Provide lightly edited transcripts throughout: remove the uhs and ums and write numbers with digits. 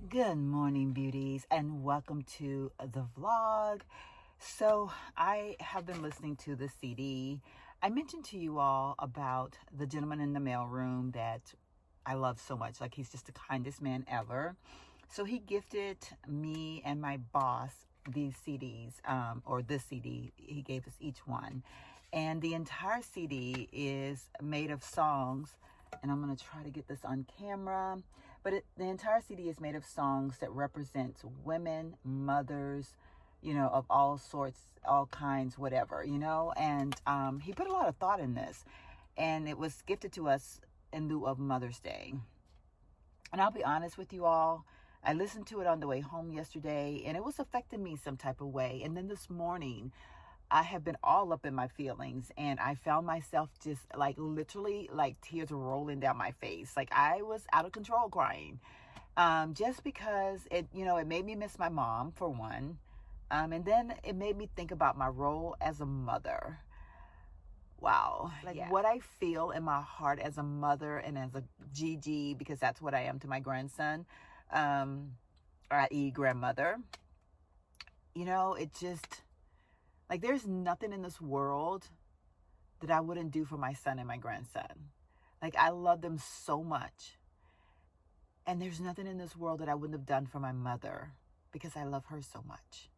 Good morning, beauties, and welcome to the vlog. So I have been listening to the CD. I mentioned to you all about the gentleman in the mailroom that I love so much. Like, he's just the kindest man ever. So he gifted me and my boss these CDs, or this CD. He gave us each one. And the entire CD is made of songs, and I'm going to try to get this on camera, but the entire CD is made of songs that represent women, mothers, of all sorts, all kinds, whatever, and he put a lot of thought in this, and it was gifted to us in lieu of Mother's Day. And I'll be honest with you all, I listened to it on the way home yesterday, and it was affecting me some type of way. And then this morning, I have been all up in my feelings, and I found myself just like literally like tears were rolling down my face. Like, I was out of control crying, just because it made me miss my mom, for one. And then it made me think about my role as a mother. Wow. What I feel in my heart as a mother and as a GG, because that's what I am to my grandson, i.e. grandmother. It just, like, there's nothing in this world that I wouldn't do for my son and my grandson. Like, I love them so much. And there's nothing in this world that I wouldn't have done for my mother, because I love her so much.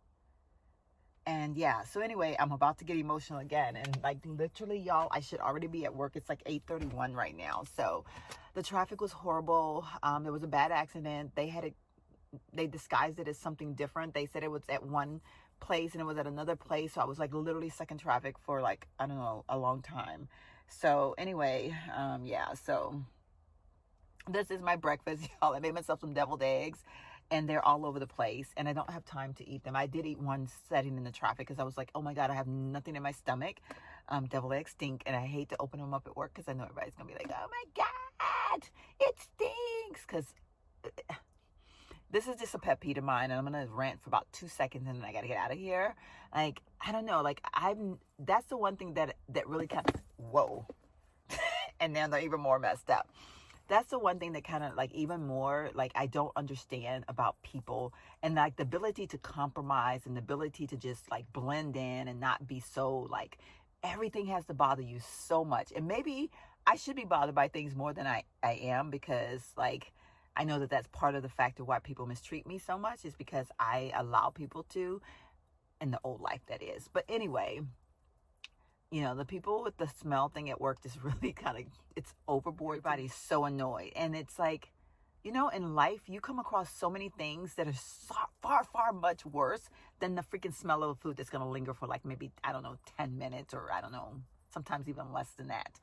And yeah, so anyway, I'm about to get emotional again. And like, literally, y'all, I should already be at work. It's like 8:31 right now. So the traffic was horrible. There was a bad accident. They disguised it as something different. They said it was at one place and it was at another place. So I was like literally stuck in traffic for like, I don't know, a long time. So anyway, so this is my breakfast, y'all. I made myself some deviled eggs, and they're all over the place, and I don't have time to eat them. I did eat one sitting in the traffic because I was like, oh my God, I have nothing in my stomach. Deviled eggs stink, and I hate to open them up at work because I know everybody's going to be like, oh my God, it stinks. Because this is just a pet peeve of mine, and I'm going to rant for about 2 seconds, and then I got to get out of here. Like, I don't know. Like, that's the one thing that really kind of, whoa. And now they're even more messed up. That's the one thing that kind of like even more like I don't understand about people, and like the ability to compromise and the ability to just like blend in and not be so like everything has to bother you so much. And maybe I should be bothered by things more than I am, because like I know that that's part of the factor why people mistreat me so much, is because I allow people to, in the old life that is. But anyway, the people with the smell thing at work just really kind of, it's overboard. Everybody's so annoyed. And it's like, in life, you come across so many things that are so far, far much worse than the freaking smell of food that's going to linger for like maybe, I don't know, 10 minutes or I don't know, sometimes even less than that.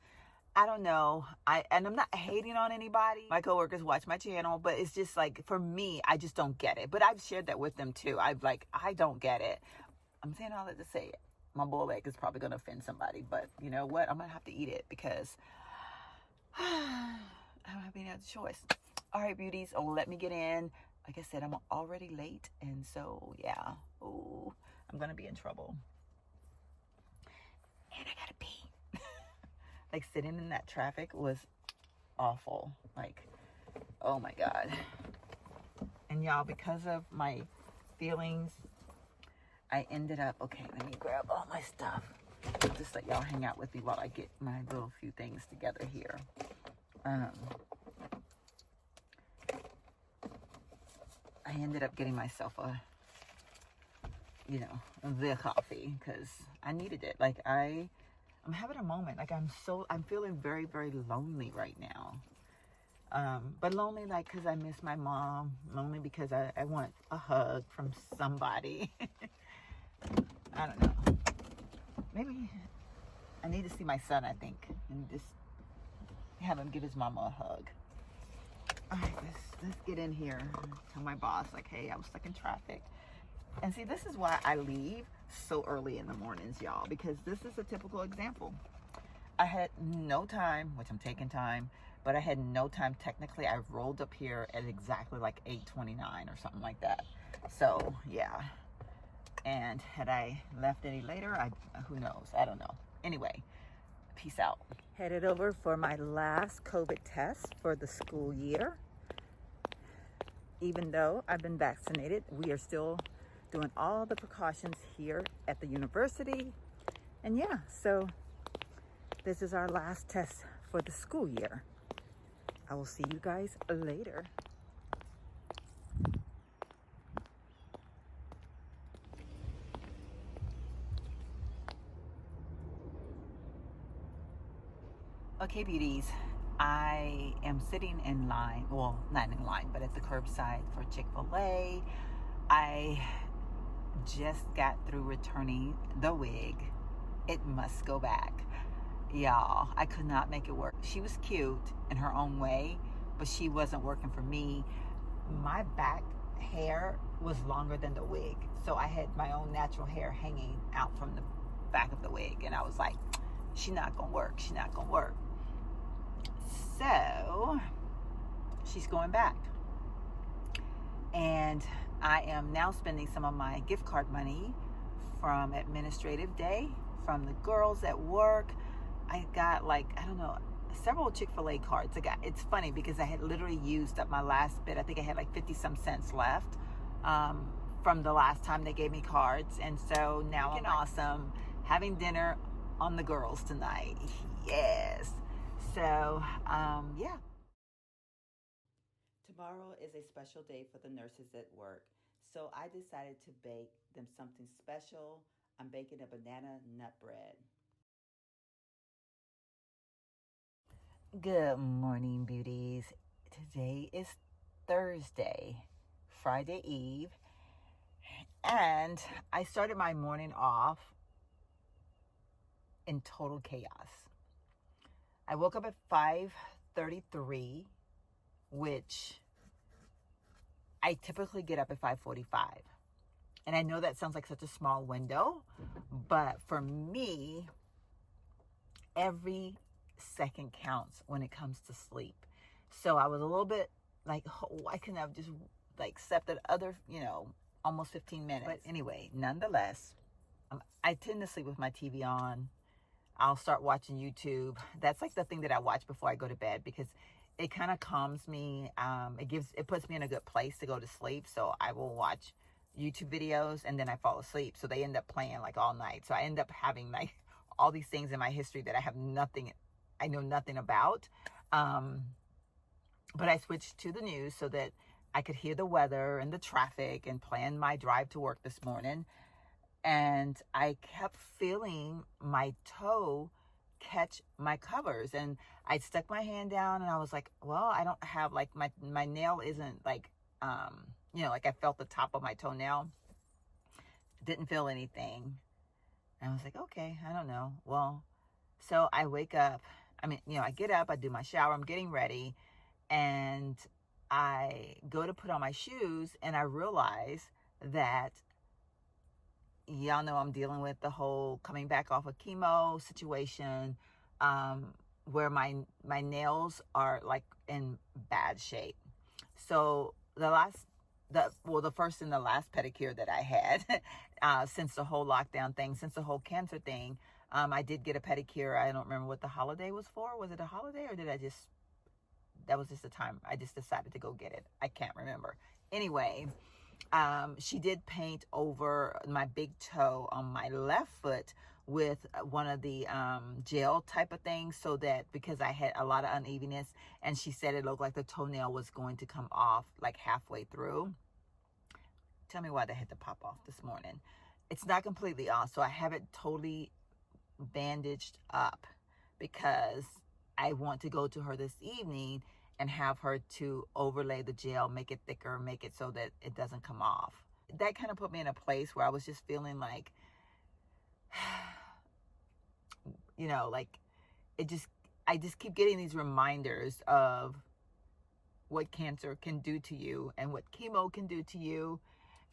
I don't know. And I'm not hating on anybody. My coworkers watch my channel, but it's just like, for me, I just don't get it. But I've shared that with them too. I don't get it. I'm saying all that to say it. My boiled egg is probably going to offend somebody, but you know what? I'm going to have to eat it because I don't have any other choice. All right, beauties. Oh, let me get in. Like I said, I'm already late. And so, yeah. Oh, I'm going to be in trouble. And I got to pee. Like, sitting in that traffic was awful. Like, oh my God. And y'all, because of my feelings, I ended up, okay, let me grab all my stuff. Just let y'all hang out with me while I get my little few things together here. I ended up getting myself the coffee because I needed it. Like, I'm having a moment. Like, I'm feeling very, very lonely right now. But lonely, like, because I miss my mom. Lonely because I want a hug from somebody. I don't know. Maybe I need to see my son, I think, and just have him give his mama a hug. All right, let's get in here. Tell my boss, like, hey, I was stuck in traffic. And see, this is why I leave so early in the mornings, y'all, because this is a typical example. I had no time, which I'm taking time, but I had no time. Technically, I rolled up here at exactly like 8:29 or something like that. So, yeah. And had I left any later, who knows? I don't know. Anyway, peace out. Headed over for my last COVID test for the school year. even though I've been vaccinated, we are still doing all the precautions here at the university. And yeah, so this is our last test for the school year. I will see you guys later. Okay, beauties, I am sitting in line, well, not in line, but at the curbside for Chick-fil-A. I just got through returning the wig. It must go back. Y'all, I could not make it work. She was cute in her own way, but she wasn't working for me. My back hair was longer than the wig, so I had my own natural hair hanging out from the back of the wig, and I was like, she's not gonna work. She's not gonna work. So she's going back, and I am now spending some of my gift card money from administrative day from the girls at work. I got like, I don't know, several Chick-fil-A cards. It's funny because I had literally used up my last bit. I think I had like 50 some cents left from the last time they gave me cards. And so now I'm awesome, having dinner on the girls tonight. Yes. So, yeah. Tomorrow is a special day for the nurses at work. So I decided to bake them something special. I'm baking a banana nut bread. Good morning, beauties. Today is Thursday, Friday Eve, and I started my morning off in total chaos. I woke up at 5:33, which I typically get up at 5:45. And I know that sounds like such a small window, but for me, every second counts when it comes to sleep. So I was a little bit like, oh, I couldn't have just like slept that other, almost 15 minutes. But anyway, nonetheless, I tend to sleep with my TV on. I'll start watching YouTube. That's like the thing that I watch before I go to bed because it kind of calms me. It puts me in a good place to go to sleep. So I will watch YouTube videos and then I fall asleep. So they end up playing like all night. So I end up having like all these things in my history that I know nothing about. But I switched to the news so that I could hear the weather and the traffic and plan my drive to work this morning. And I kept feeling my toe catch my covers, and I stuck my hand down and I was like, well, I don't have like my nail isn't like, like I felt the top of my toenail. Didn't feel anything. And I was like, okay, I don't know. Well, so I wake up. I get up, I do my shower, I'm getting ready, and I go to put on my shoes, and I realize that y'all know I'm dealing with the whole coming back off of chemo situation, where my nails are like in bad shape. So the first and the last pedicure that I had since the whole lockdown thing, since the whole cancer thing, I did get a pedicure. I don't remember what the holiday was for. Was it a holiday or that was just a time I just decided to go get it? I can't remember. Anyway, she did paint over my big toe on my left foot with one of the gel type of things, so that because I had a lot of unevenness, and she said it looked like the toenail was going to come off like halfway through. Tell me why they had to pop off this morning. It's not completely off, so I have it totally bandaged up because I want to go to her this evening and have her to overlay the gel, make it thicker, make it so that it doesn't come off. That kind of put me in a place where I was just feeling like, like I just keep getting these reminders of what cancer can do to you and what chemo can do to you.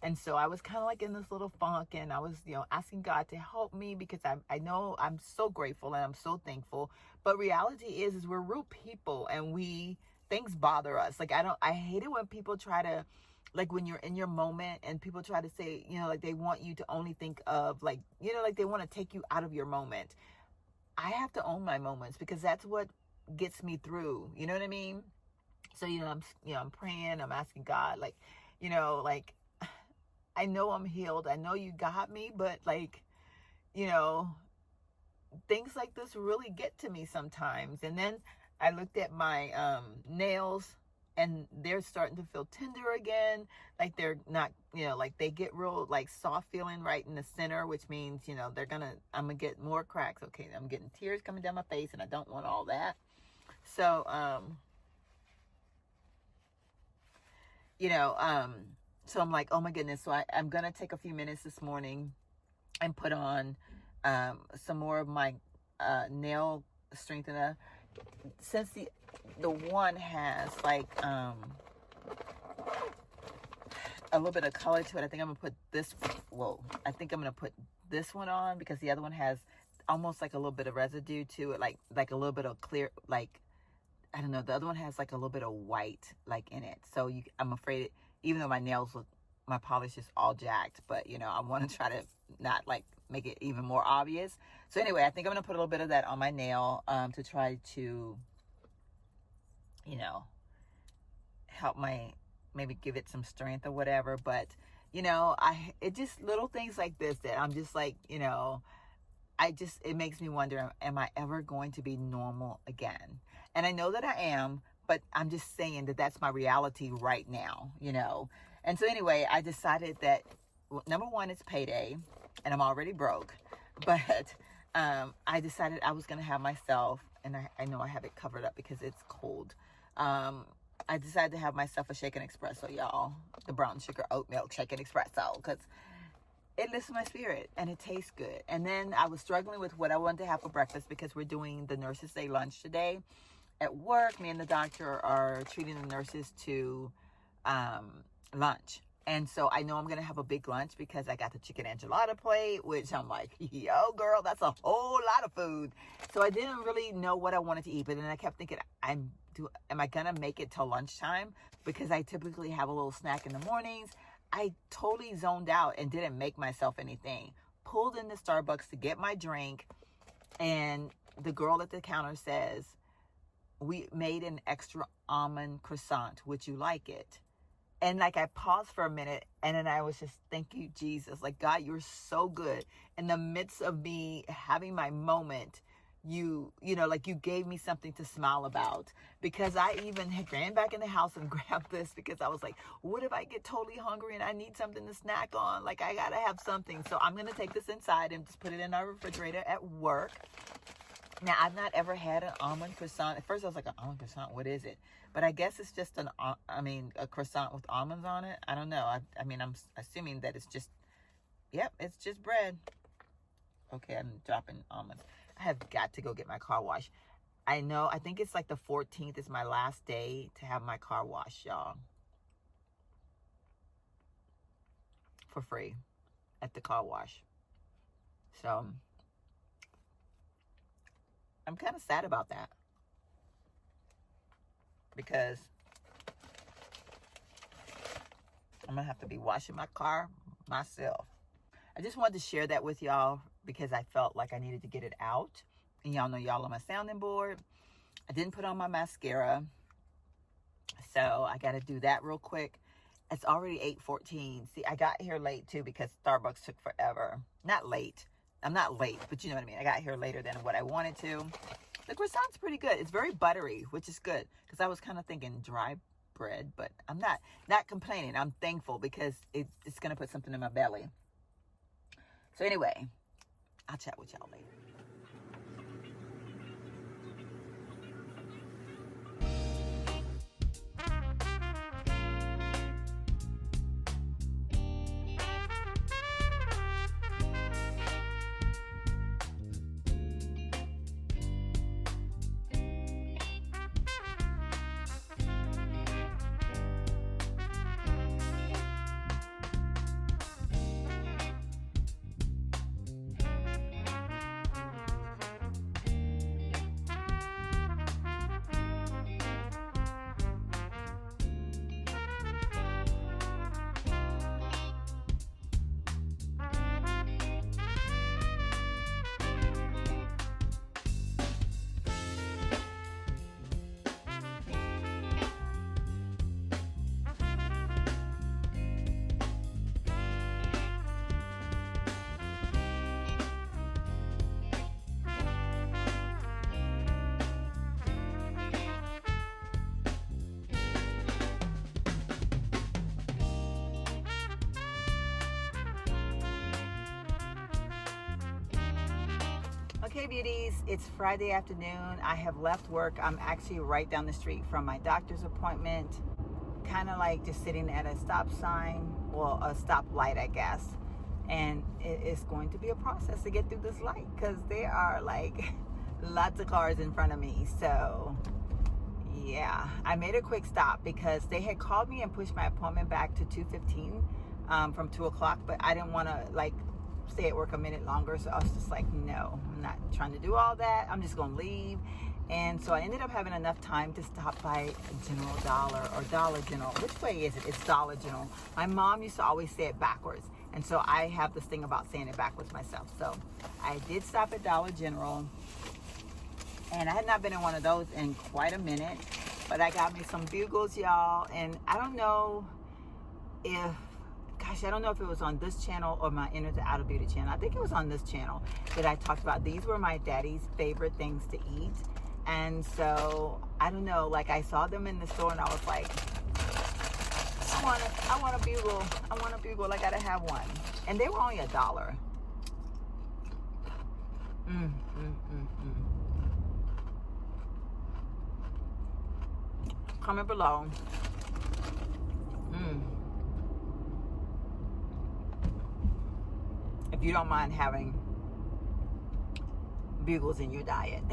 And so I was kind of like in this little funk, and I was, asking God to help me because I know I'm so grateful and I'm so thankful. But reality is we're real people, and things bother us. Like, I hate it when people try to, like when you're in your moment and people try to say, like they want you to only think of like, like they want to take you out of your moment. I have to own my moments because that's what gets me through. You know what I mean? So, I'm praying, I'm asking God, like, like, I know I'm healed. I know you got me, but like, you know, things like this really get to me sometimes. And then I looked at my nails, and they're starting to feel tender again. Like they're not, like they get real like soft feeling right in the center, which means, I'm gonna get more cracks. Okay, I'm getting tears coming down my face, and I don't want all that. So, so I'm like, oh my goodness. So I'm gonna take a few minutes this morning and put on some more of my nail strengthener. Since the one has like a little bit of color to it, I think I'm gonna put this. I think I'm gonna put this one on, because the other one has almost like a little bit of residue to it, like a little bit of clear, like, I don't know. The other one has like a little bit of white like in it. So I'm afraid even though my polish is all jacked, but I want to try to not like make it even more obvious. So anyway, I think I'm going to put a little bit of that on my nail to try to, help maybe give it some strength or whatever. But, it just little things like this that I'm just like, it makes me wonder, am I ever going to be normal again? And I know that I am, but I'm just saying that that's my reality right now, And so anyway, I decided that, number one, it's payday and I'm already broke. But I decided I was going to have myself, and I know I have it covered up because it's cold. I decided to have myself a shaken espresso, y'all. The brown sugar oat milk shaken espresso, because it lifts my spirit and it tastes good. And then I was struggling with what I wanted to have for breakfast, because we're doing the Nurses Day lunch today at work. Me and the doctor are treating the nurses to lunch. And so I know I'm going to have a big lunch because I got the chicken enchilada plate, which I'm like, yo, girl, that's a whole lot of food. So I didn't really know what I wanted to eat. But then I kept thinking, am I going to make it till lunchtime? Because I typically have a little snack in the mornings. I totally zoned out and didn't make myself anything. Pulled into Starbucks to get my drink. And the girl at the counter says, we made an extra almond croissant. Would you like it? And like I paused for a minute, and then I was just, thank you, Jesus. Like, God, you're so good. In the midst of me having my moment, you gave me something to smile about, because I even ran back in the house and grabbed this, because I was like, what if I get totally hungry and I need something to snack on? Like, I got to have something. So I'm going to take this inside and just put it in our refrigerator at work. Now, I've not ever had an almond croissant. At first, I was like, an almond croissant, what is it? But I guess it's just a croissant with almonds on it. I don't know. I'm assuming that it's just, it's just bread. Okay, I'm dropping almonds. I have got to go get my car washed. I think it's like the 14th is my last day to have my car washed, y'all. For free at the car wash. So I'm kind of sad about that, because I'm going to have to be washing my car myself. I just wanted to share that with y'all because I felt like I needed to get it out. And y'all know y'all on my sounding board. I didn't put on my mascara, so I got to do that real quick. It's already 8:14. See, I got here late too because Starbucks took forever. Not late. I'm not late, but you know what I mean. I got here later than what I wanted to. The croissant's pretty good. It's very buttery, which is good, because I was kind of thinking dry bread, but I'm not complaining. I'm thankful because it's going to put something in my belly. So anyway, I'll chat with y'all later. Okay, beauties, it's Friday afternoon. I have left work. I'm actually right down the street from my doctor's appointment, kind of like just sitting at a stop sign, well, a stoplight, I guess. And it's going to be a process to get through this light because there are like lots of cars in front of me. So yeah, I made a quick stop because they had called me and pushed my appointment back to 2:15 from 2 o'clock, but I didn't want to like stay at work a minute longer. So I was just like, no, I'm not trying to do all that. I'm just going to leave. And so I ended up having enough time to stop by General Dollar or Dollar General. Which way is it? It's Dollar General. My mom used to always say it backwards. And so I have this thing about saying it backwards myself. So I did stop at Dollar General. And I had not been in one of those in quite a minute. But I got me some bugles, y'all. And I don't know if, gosh, I don't know if it was on this channel or my Inner to Outer Beauty channel. I think it was on this channel that I talked about. These were my daddy's favorite things to eat. And so, I don't know, like I saw them in the store and I was like, I want a bugle. I want a bugle. I gotta have one. And they were only $1. Comment below. If you don't mind having bugles in your diet.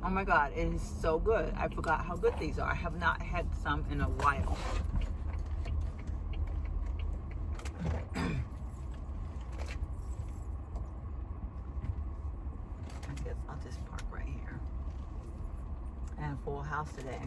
Oh my God, it is so good. I forgot how good these are. I have not had some in a while. I guess I'll just park right here. And a full house today.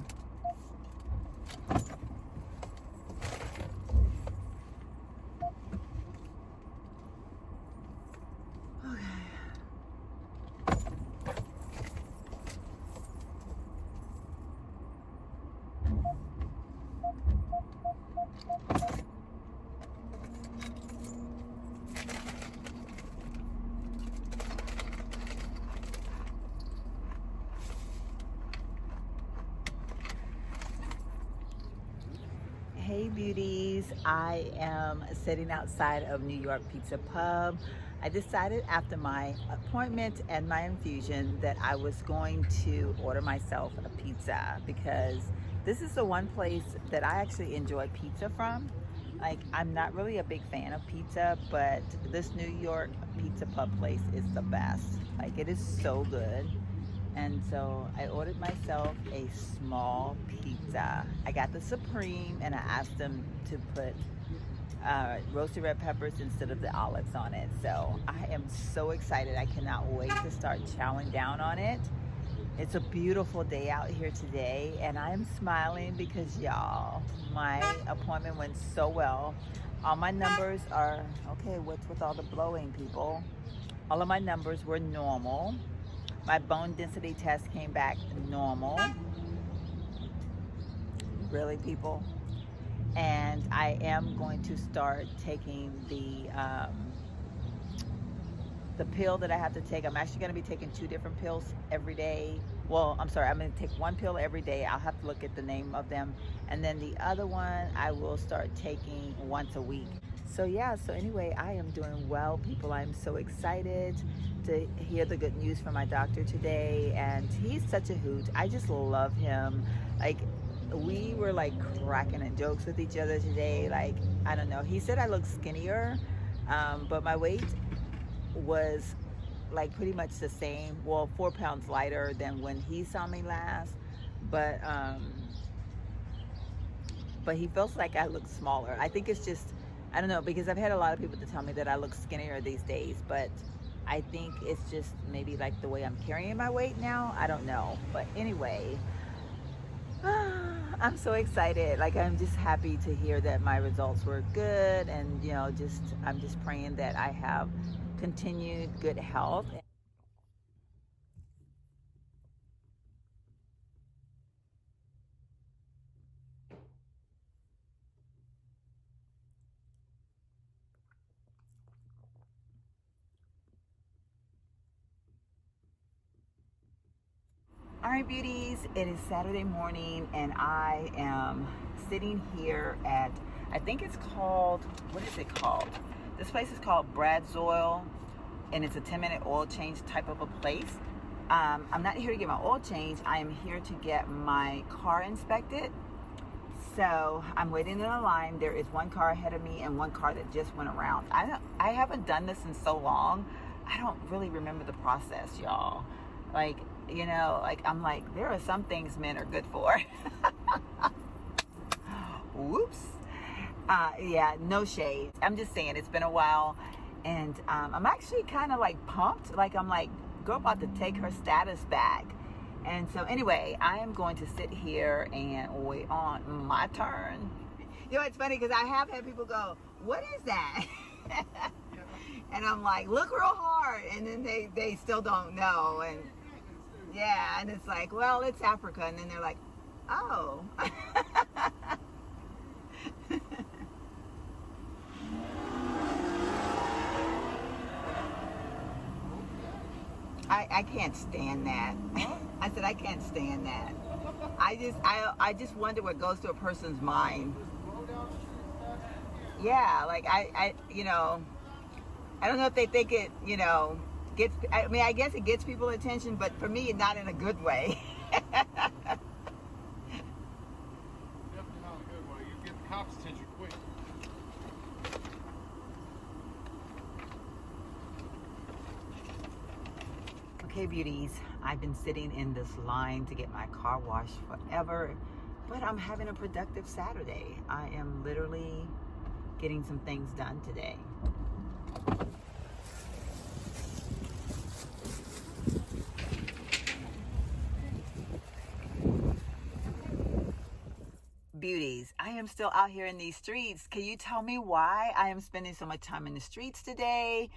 Hey beauties, I am sitting outside of New York Pizza Pub. I decided after my appointment and my infusion that I was going to order myself a pizza because this is the one place that I actually enjoy pizza from. Like, I'm not really a big fan of pizza, but this New York Pizza Pub place is the best. Like, it is so good. And so I ordered myself a small pizza. I got the Supreme and I asked them to put roasted red peppers instead of the olives on it. So I am so excited. I cannot wait to start chowing down on it. It's a beautiful day out here today and I'm smiling because y'all, my appointment went so well. All my numbers are, okay, what's with all the blowing, people? All of my numbers were normal. My bone density test came back normal. Really, people? And I am going to start taking the pill that I have to take. I'm actually going to be taking 2 different pills every day. Well, I'm sorry, I'm going to take 1 pill every day. I'll have to look at the name of them. And then the other one I will start taking once a week. So yeah, so anyway, I am doing well, people. I'm so excited to hear the good news from my doctor today. And he's such a hoot. I just love him. Like, we were like cracking and jokes with each other today. Like, I don't know. He said I look skinnier, but my weight was like pretty much the same. Well, 4 pounds lighter than when he saw me last. But he feels like I look smaller. I think it's just, I don't know, because I've had a lot of people to tell me that I look skinnier these days, but I think it's just maybe like the way I'm carrying my weight now. I don't know. But anyway, I'm so excited. Like, I'm just happy to hear that my results were good. And, you know, I'm just praying that I have continued good health. All right, beauties, it is Saturday morning and I am sitting here at, I think it's called, what is it called? This place is called Brad's Oil. and it's a 10-minute oil change type of a place. I'm not here to get my oil change. I am here to get my car inspected. So I'm waiting in a line. There is one car ahead of me and one car that just went around. I haven't done this in so long. I don't really remember the process, y'all. Like, you know, like I'm like, there are some things men are good for. Whoops. Yeah, no shade. I'm just saying it's been a while, and I'm actually kind of like pumped. Like I'm like, girl about to take her status back. And so anyway, I am going to sit here and wait on my turn. You know, it's funny because I have had people go, what is that? And I'm like, look real hard. And then they still don't know. And yeah, and it's like, well, it's Africa. And then they're like, oh. I can't stand that. I said I can't stand that. I just wonder what goes to a person's mind. Yeah, like I you know, I don't know if they think it, you know, gets. I mean, I guess it gets people attention, but for me, not in a good way. Definitely not a good way. You get the cops' attention quick. Okay, beauties, I've been sitting in this line to get my car washed forever, but I'm having a productive Saturday. I am literally getting some things done today. Beauties, I am still out here in these streets. Can you tell me why I am spending so much time in the streets today?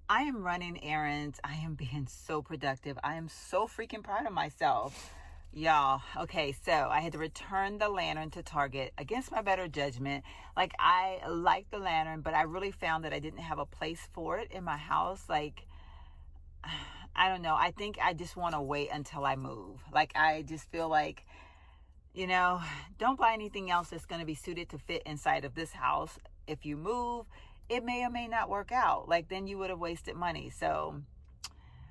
I am running errands. I am being so productive. I am so freaking proud of myself. Y'all, okay, so I had to return the lantern to Target against my better judgment. Like, I like the lantern, but I really found that I didn't have a place for it in my house. Like, I don't know. I think I just want to wait until I move. Like, I just feel like, you know, don't buy anything else that's going to be suited to fit inside of this house. If you move, it may or may not work out. Like, then you would have wasted money. So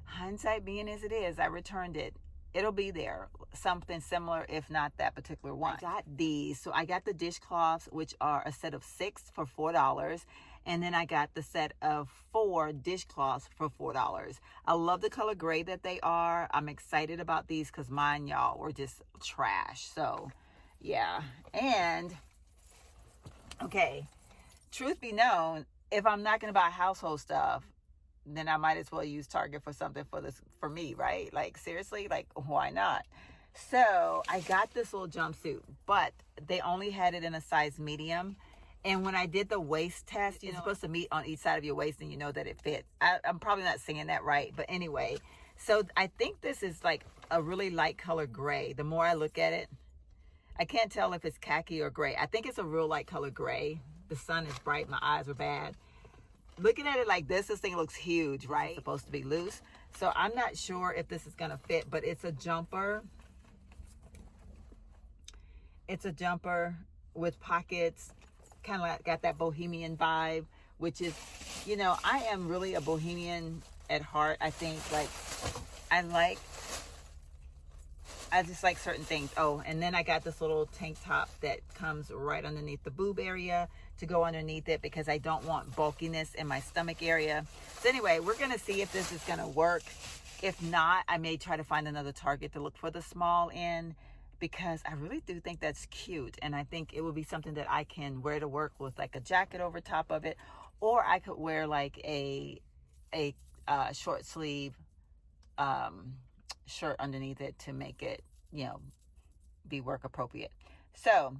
hindsight being as it is, I returned it. It'll be there. Something similar, if not that particular one. I got these. So I got the dishcloths, which are a set of 6 for $4. And then I got the set of 4 dishcloths for $4. I love the color gray that they are. I'm excited about these because mine, y'all, were just trash. So, yeah. And, okay, truth be known, if I'm not going to buy household stuff, then I might as well use Target for something for me, right? Like, seriously, like, why not? So I got this little jumpsuit, but they only had it in a size medium. And when I did the waist test, it's supposed to meet on each side of your waist and you know that it fits. I'm probably not saying that right, but anyway. So I think this is like a really light color gray. The more I look at it, I can't tell if it's khaki or gray. I think it's a real light color gray. The sun is bright. My eyes are bad. Looking at it like this thing looks huge, right? It's supposed to be loose. So I'm not sure if this is going to fit, but it's a jumper. It's a jumper with pockets. Kind of like got that bohemian vibe, which is, you know, I am really a bohemian at heart. I think, like, I just like certain things. Oh, and then I got this little tank top that comes right underneath the boob area to go underneath it because I don't want bulkiness in my stomach area. So anyway, we're going to see if this is going to work. If not, I may try to find another Target to look for the small in because I really do think that's cute. And I think it would be something that I can wear to work with like a jacket over top of it. Or I could wear like a short sleeve shirt underneath it to make it, you know, be work appropriate. So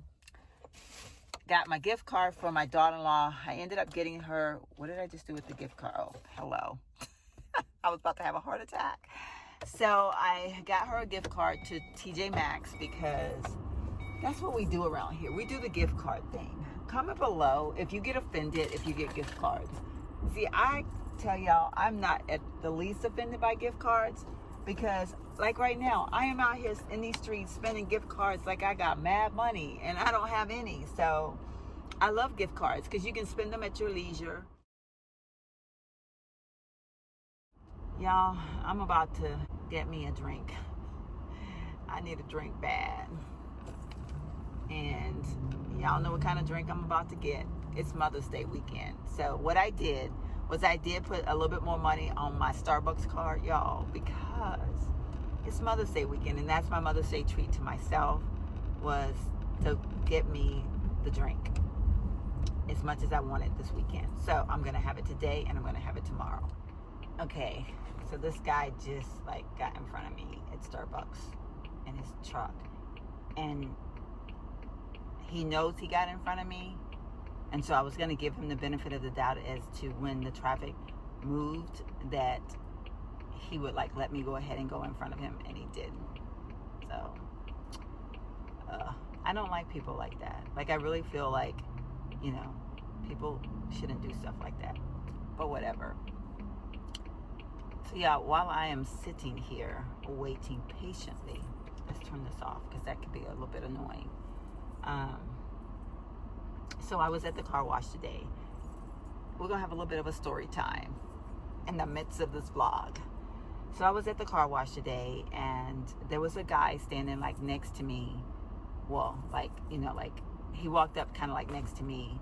got my gift card for my daughter-in-law. I ended up getting her, what did I just do with the gift card? Oh, hello. I was about to have a heart attack. So I got her a gift card to TJ Maxx because that's what we do around here. We do the gift card thing. Comment below if you get offended if you get gift cards. See, I tell y'all, I'm not at the least offended by gift cards because, like right now, I am out here in these streets spending gift cards like I got mad money and I don't have any. So I love gift cards because you can spend them at your leisure. Y'all, I'm about to get me a drink. I need a drink bad. And y'all know what kind of drink I'm about to get. It's Mother's Day weekend. So what I did was I did put a little bit more money on my Starbucks card, y'all, because it's Mother's Day weekend, and that's my Mother's Day treat to myself, was to get me the drink as much as I wanted this weekend. So I'm going to have it today, and I'm going to have it tomorrow. Okay, so this guy just like got in front of me at Starbucks in his truck, and he knows he got in front of me, and so I was going to give him the benefit of the doubt as to when the traffic moved, that he would like let me go ahead and go in front of him, and he didn't. So I don't like people like that. Like, I really feel like, you know, people shouldn't do stuff like that, but whatever. So yeah, while I am sitting here waiting patiently, let's turn this off because that could be a little bit annoying. So I was at the car wash today. We're gonna have a little bit of a story time in the midst of this vlog. So I was at the car wash today, and there was a guy standing like next to me. Well, like, you know, like he walked up kind of like next to me,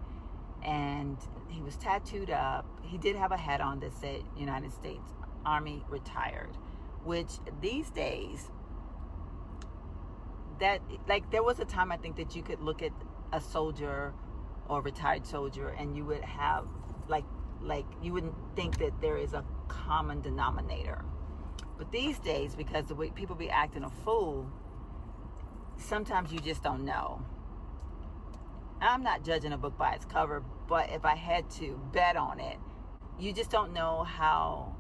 and he was tattooed up. He did have a hat on that said United States Army retired, which these days, that, like, there was a time I think that you could look at a soldier or retired soldier and you would have like you wouldn't think that there is a common denominator. But these days, because the way people be acting a fool, sometimes you just don't know. I'm not judging a book by its cover, but if I had to bet on it, you just don't know how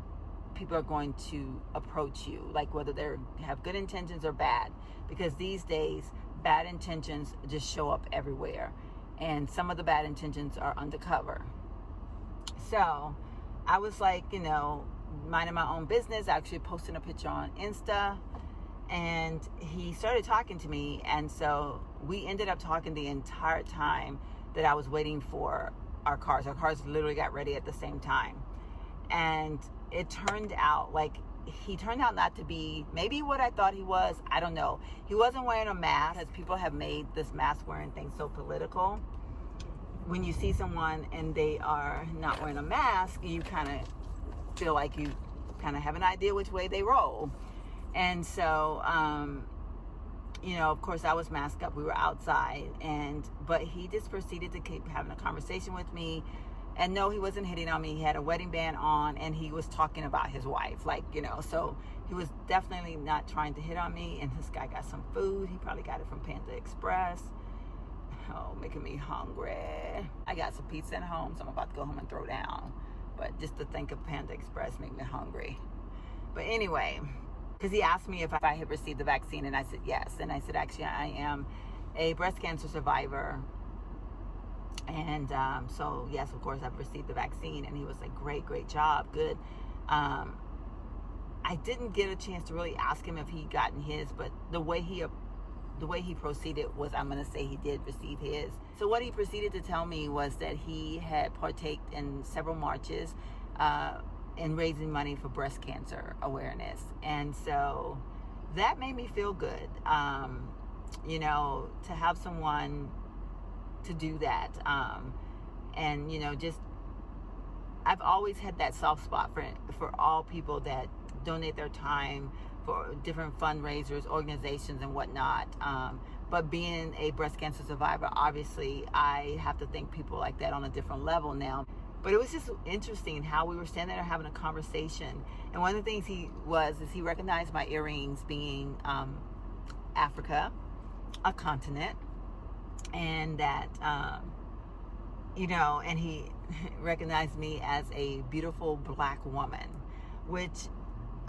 people are going to approach you, like whether they have good intentions or bad, because these days bad intentions just show up everywhere, and some of the bad intentions are undercover. So I was like, you know, minding my own business, actually posting a picture on Insta, and he started talking to me, and so we ended up talking the entire time that I was waiting for our cars. Our cars literally got ready at the same time, and it turned out like he turned out not to be maybe what I thought he was. I don't know. He wasn't wearing a mask, because people have made this mask wearing thing so political. When you see someone and they are not wearing a mask, you kind of feel like you kind of have an idea which way they roll. And so, you know, of course I was masked up. We were outside, but he just proceeded to keep having a conversation with me. And no, he wasn't hitting on me. He had a wedding band on, and he was talking about his wife, like, you know, so he was definitely not trying to hit on me. And this guy got some food. He probably got it from Panda Express. Oh, making me hungry. I got some pizza at home, so I'm about to go home and throw down. But just to think of Panda Express made me hungry. But anyway, because he asked me if I had received the vaccine, and I said yes. And I said, actually, I am a breast cancer survivor. And so, yes, of course, I've received the vaccine. And he was like, great job, good. I didn't get a chance to really ask him if he'd gotten his, but the way he proceeded was, I'm going to say he did receive his. So what he proceeded to tell me was that he had partaked in several marches in raising money for breast cancer awareness. And so that made me feel good, you know, to have someone to do that. And, you know, just, I've always had that soft spot for all people that donate their time for different fundraisers, organizations, and whatnot. But being a breast cancer survivor, obviously, I have to thank people like that on a different level now. But it was just interesting how we were standing there having a conversation. And one of the things he recognized my earrings being Africa, a continent, and that, you know, and he recognized me as a beautiful black woman, which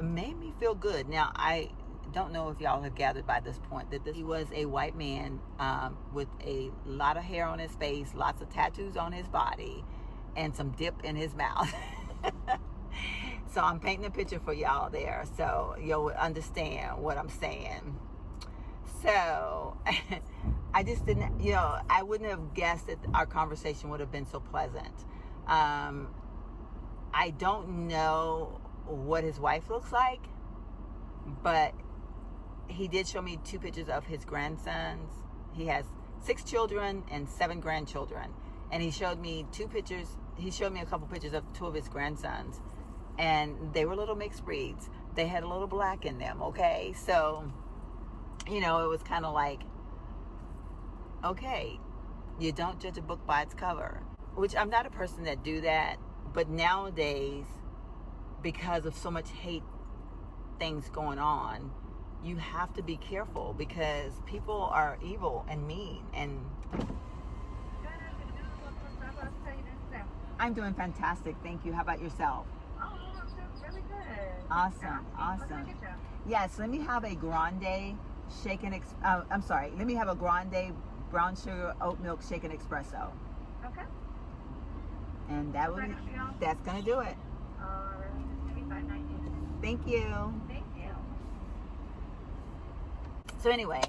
made me feel good. Now, I don't know if y'all have gathered by this point that he was a white man with a lot of hair on his face, lots of tattoos on his body, and some dip in his mouth. So I'm painting a picture for y'all there, so you'll understand what I'm saying. So I just didn't, you know, I wouldn't have guessed that our conversation would have been so pleasant. I don't know what his wife looks like, but he did show me 2 pictures of his grandsons. He has 6 children and 7 grandchildren. And he showed me 2 pictures. He showed me a couple pictures of 2 of his grandsons. And they were little mixed breeds. They had a little black in them, okay? So, it was kind of like, okay, you don't judge a book by its cover. Which I'm not a person that do that. But nowadays, because of so much hate things going on, you have to be careful because people are evil and mean. And I'm doing fantastic, thank you. How about yourself? Oh, really good. Awesome. Yes, let me have a grande shaken. Let me have a grande brown sugar oat milk shaken espresso. Okay. And that's gonna do it. Thank you. So anyway,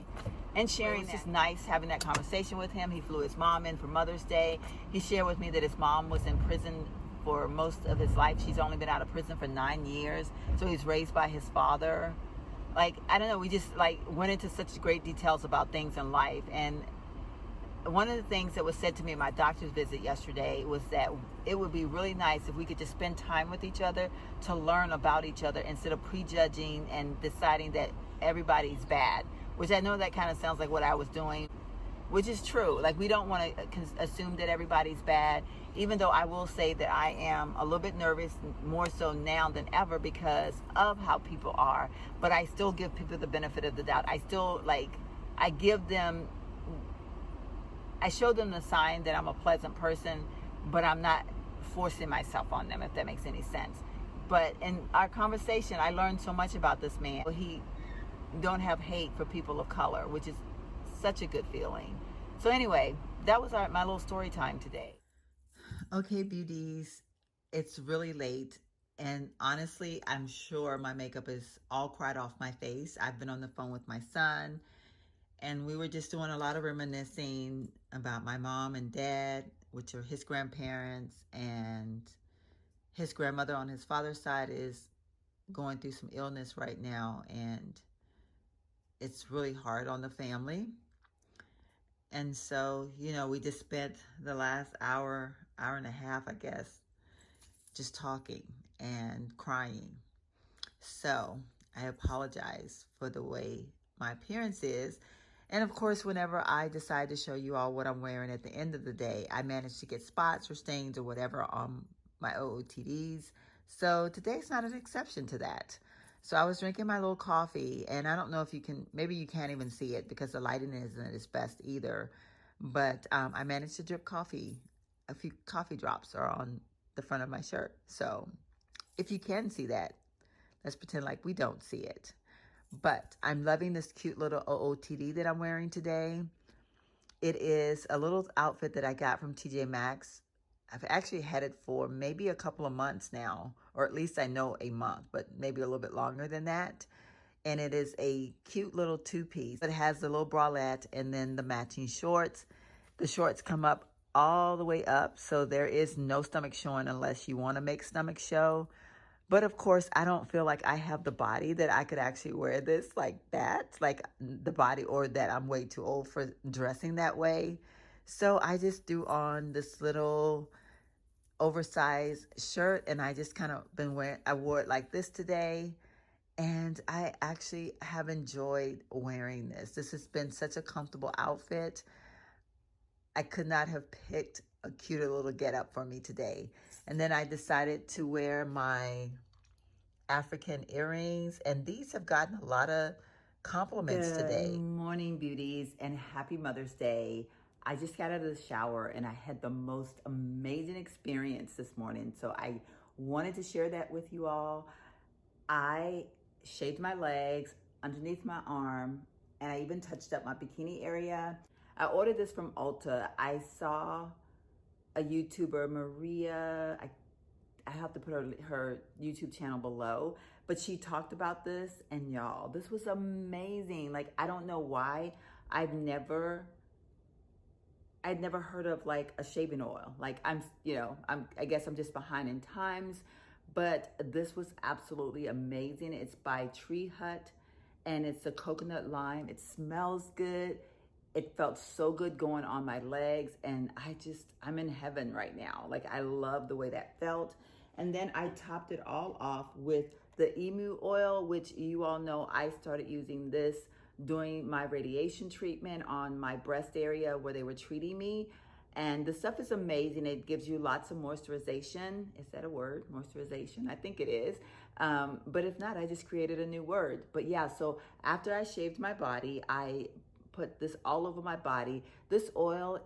and sharing, it's just nice having that conversation with him. He flew his mom in for Mother's Day. He shared with me that his mom was in prison for most of his life. She's only been out of prison for 9 years. So he's raised by his father. Like, I don't know, we just went into such great details about things in life. And one of the things that was said to me at my doctor's visit yesterday was that it would be really nice if we could just spend time with each other to learn about each other instead of prejudging and deciding that everybody's bad, which I know that kind of sounds like what I was doing, which is true. Like, we don't want to assume that everybody's bad, even though I will say that I am a little bit nervous, more so now than ever because of how people are. But I still give people the benefit of the doubt. I still, I show them the sign that I'm a pleasant person, but I'm not forcing myself on them, if that makes any sense. But in our conversation, I learned so much about this man. He don't have hate for people of color, which is such a good feeling. So anyway, that was my little story time today. Okay, beauties, it's really late. And honestly, I'm sure my makeup is all cried off my face. I've been on the phone with my son, and we were just doing a lot of reminiscing about my mom and dad, which are his grandparents, and his grandmother on his father's side is going through some illness right now, and it's really hard on the family. And so, we just spent the last hour and a half, I guess, just talking and crying. So I apologize for the way my appearance is. And of course, whenever I decide to show you all what I'm wearing at the end of the day, I manage to get spots or stains or whatever on my OOTDs. So today's not an exception to that. So I was drinking my little coffee, and I don't know if you can, maybe you can't even see it because the lighting isn't its best either. But I managed to drip coffee. A few coffee drops are on the front of my shirt. So if you can see that, let's pretend like we don't see it. But I'm loving this cute little OOTD that I'm wearing today. It is a little outfit that I got from TJ Maxx. I've actually had it for maybe a couple of months now, or at least I know a month, but maybe a little bit longer than that. And it is a cute little 2-piece. It has the little bralette and then the matching shorts. The shorts come up all the way up, so there is no stomach showing unless you want to make stomach show. But of course, I don't feel like I have the body that I could actually wear this like that, like the body, or that I'm way too old for dressing that way. So I just threw on this little oversized shirt, and I just kind of I wore it like this today. And I actually have enjoyed wearing this. This has been such a comfortable outfit. I could not have picked a cuter little getup for me today. And then I decided to wear my African earrings, and these have gotten a lot of compliments today. Good morning, beauties, and happy Mother's Day. I just got out of the shower and I had the most amazing experience this morning. So I wanted to share that with you all. I shaved my legs underneath my arm, and I even touched up my bikini area. I ordered this from Ulta. I saw a YouTuber, Maria, I have to put her YouTube channel below, but she talked about this, and y'all, this was amazing. Like, I don't know why I'd never heard of like a shaving oil. Like, I guess I'm just behind in times, but this was absolutely amazing. It's by Tree Hut, and it's a coconut lime. It smells good. It felt so good going on my legs, and I'm in heaven right now. Like, I love the way that felt. And then I topped it all off with the emu oil, which you all know I started using this doing my radiation treatment on my breast area where they were treating me. And the stuff is amazing. It gives you lots of moisturization. Is that a word? Moisturization? I think it is. But if not, I just created a new word. But yeah, so after I shaved my body, I put this all over my body. This oil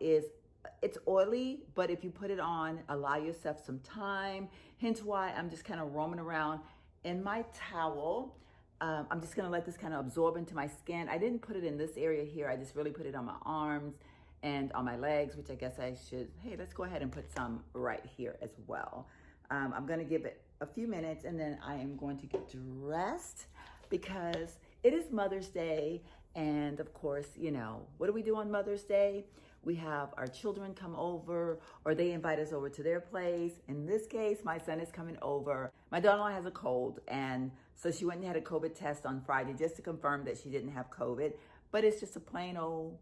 it's oily, but if you put it on, allow yourself some time. Hence why I'm just kind of roaming around in my towel. I'm just gonna let this kind of absorb into my skin. I didn't put it in this area here. I just really put it on my arms and on my legs, which I guess I should. Hey, let's go ahead and put some right here as well. I'm gonna give it a few minutes, and then I am going to get dressed because it is Mother's Day. And of course, you know, what do we do on Mother's Day? We have our children come over, or they invite us over to their place. In this case, my son is coming over. My daughter-in-law has a cold, and so she went and had a COVID test on Friday just to confirm that she didn't have COVID. But it's just a plain old,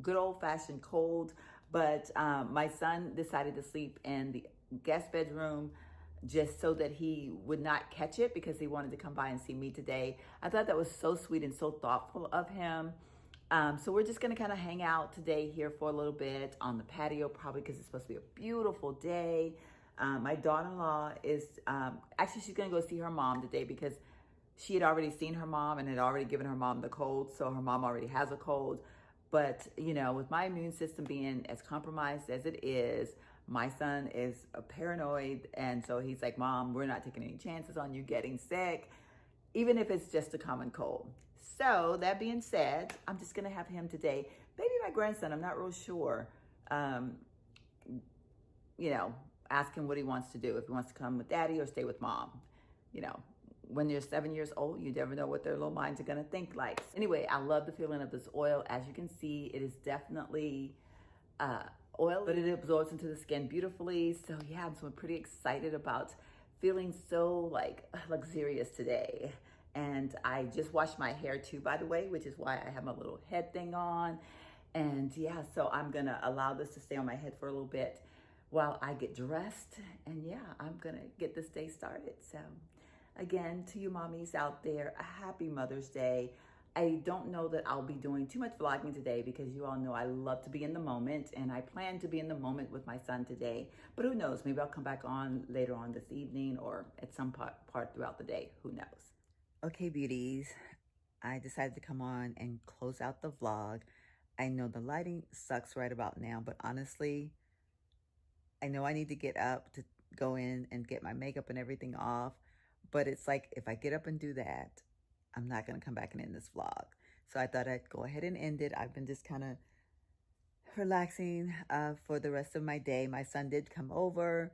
good old-fashioned cold. But my son decided to sleep in the guest bedroom just so that he would not catch it, because he wanted to come by and see me today. I thought that was so sweet and so thoughtful of him. So we're just gonna kind of hang out today here for a little bit on the patio, probably because it's supposed to be a beautiful day. My daughter-in-law is, actually she's gonna go see her mom today because she had already seen her mom and had already given her mom the cold. So her mom already has a cold. But, you know, with my immune system being as compromised as it is, my son is paranoid. And so he's like, Mom, we're not taking any chances on you getting sick, even if it's just a common cold. So that being said, I'm just going to have him today. Maybe my grandson, I'm not real sure. You know, ask him what he wants to do. If he wants to come with daddy or stay with mom. You know, when they're 7 years old, you never know what their little minds are going to think like. Anyway, I love the feeling of this oil. As you can see, it is definitely oil, but it absorbs into the skin beautifully. So yeah, I'm so pretty excited about feeling so like luxurious today. And I just washed my hair too, by the way, which is why I have my little head thing on. And yeah, so I'm gonna allow this to stay on my head for a little bit while I get dressed. And yeah, I'm gonna get this day started. So again, to you mommies out there, a happy Mother's Day. I don't know that I'll be doing too much vlogging today because you all know I love to be in the moment, and I plan to be in the moment with my son today. But who knows, maybe I'll come back on later on this evening or at some part throughout the day, who knows. Okay, beauties, I decided to come on and close out the vlog. I know the lighting sucks right about now, but honestly, I know I need to get up to go in and get my makeup and everything off, but it's like if I get up and do that, I'm not going to come back and end this vlog. So I thought I'd go ahead and end it. I've been just kind of relaxing for the rest of my day. My son did come over,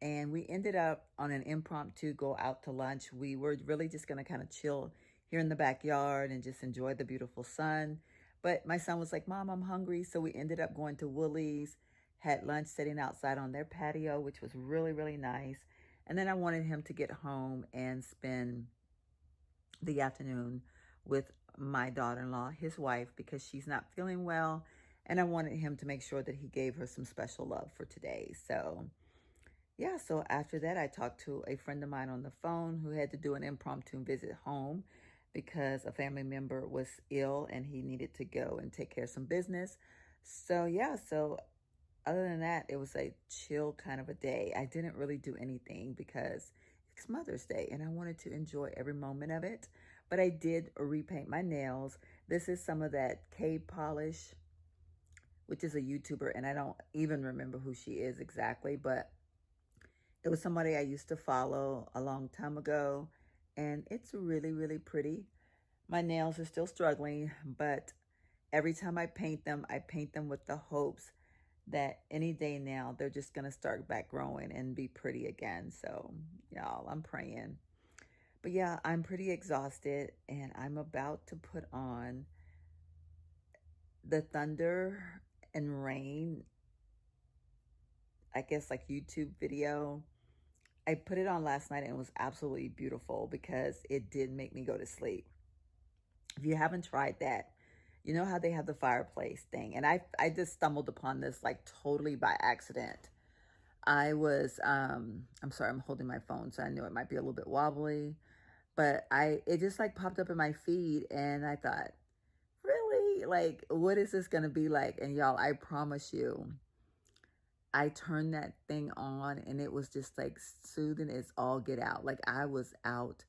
and we ended up on an impromptu go out to lunch. We were really just going to kind of chill here in the backyard and just enjoy the beautiful sun. But my son was like, Mom, I'm hungry. So we ended up going to Woolies, had lunch sitting outside on their patio, which was really, really nice. And then I wanted him to get home and spend the afternoon with my daughter-in-law, his wife, because she's not feeling well. And I wanted him to make sure that he gave her some special love for today. So yeah, so after that, I talked to a friend of mine on the phone who had to do an impromptu visit home because a family member was ill and he needed to go and take care of some business. So yeah, so other than that, it was a chill kind of a day. I didn't really do anything because it's Mother's Day and I wanted to enjoy every moment of it. But I did repaint my nails. This is some of that K Polish, which is a YouTuber, and I don't even remember who she is exactly, but it was somebody I used to follow a long time ago, and it's really, really pretty. My nails are still struggling, but every time I paint them with the hopes that any day now they're just going to start back growing and be pretty again. So, y'all, I'm praying. But yeah, I'm pretty exhausted, and I'm about to put on the thunder and rain, I guess like YouTube video. I put it on last night and it was absolutely beautiful because it did make me go to sleep. If you haven't tried that, you know how they have the fireplace thing. And I just stumbled upon this like totally by accident. I'm sorry, I'm holding my phone, so I know it might be a little bit wobbly. But it just like popped up in my feed and I thought, really? Like, what is this gonna be like? And y'all, I promise you, I turned that thing on and it was just like soothing as all get out. Like I was out.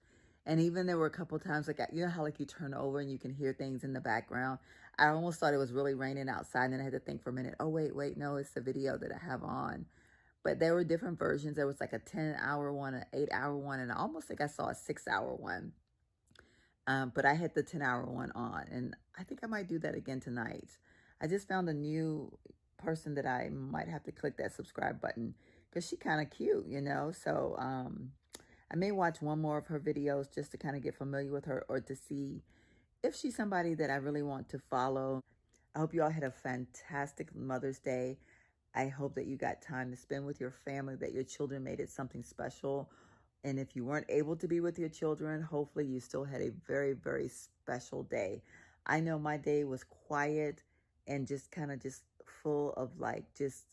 And even there were a couple times, like, you know how like you turn over and you can hear things in the background. I almost thought it was really raining outside. And then I had to think for a minute, oh, wait, no, it's the video that I have on. But there were different versions. There was like a 10-hour one, an 8-hour one, and I almost think I saw a 6-hour one. But I had the 10-hour one on, and I think I might do that again tonight. I just found a new person that I might have to click that subscribe button because she kind of cute, you know? So I may watch one more of her videos just to kind of get familiar with her or to see if she's somebody that I really want to follow. I hope you all had a fantastic Mother's Day. I hope that you got time to spend with your family, that your children made it something special. And if you weren't able to be with your children, hopefully you still had a very, very special day. I know my day was quiet and just kind of just full of like just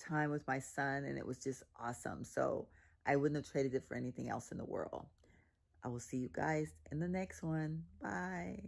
time with my son, and it was just awesome. So I wouldn't have traded it for anything else in the world. I will see you guys in the next one. Bye.